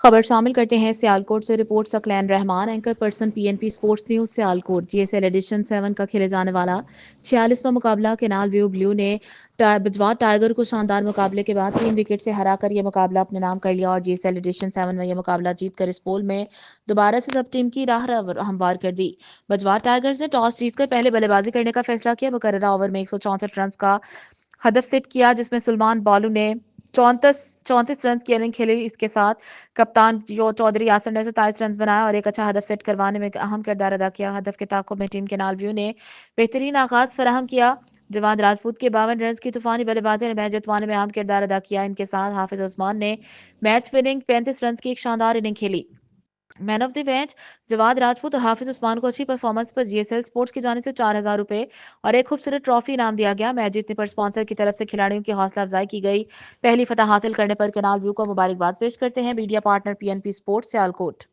खबर शामिल करते हैं सियालकोट से। Report Saqlain Rehman, anchor person PNP sports news Sialkot. GSL edition 7 का खेले जाने वाला 46वां मुकाबला केनाल व्यू ब्लू ने बिजवार टाइगर को शानदार मुकाबले के बाद 3 विकेट से हराकर यह मुकाबला अपने नाम कर लिया और जीएसएल एडिशन 7 में यह मुकाबला जीतकर इस पोल में दोबारा से सब टीम की राह हमवार कर दी। बजवार टाइगर्स ने टॉस जीतकर पहले बल्लेबाजी करने का फैसला किया। मुकर्ररा ओवर में 164 रन का हदफ सेट किया, जिसमें सुलमान बालू ने 34 रन की इनिंग खेली। इसके साथ कप्तान यो चौधरी यासर ने 27 रन बनाया और एक अच्छा हदफ सेट करवाने में अहम किरदार अदा किया। हदफ के ताक़ुब में टीम के नालव्यू ने बेहतरीन आगाज फराहम किया। जवाद राजपूत के 52 रन की तूफानी बल्लेबाजी ने मैच जितवाने में अहम किरदार अदा किया। इनके साथ हाफिज उस्मान ने मैच विनिंग 35 रन की एक शानदार इनिंग खेली। Man of the match Jawad Rajput और हाफिज उस्मान को अच्छी परफॉर्मेंस पर जीएसएल स्पोर्ट्स की जानिब से 4000 रुपए और एक खूबसूरत ट्रॉफी इनाम दिया गया। मैच जीतने पर स्पॉन्सर की तरफ से खिलाड़ियों की हौसला अफजाई की गई। पहली फतह हासिल करने पर केनाल व्यू को मुबारकबाद पेश करते हैं media partner PNP sports Sialkot.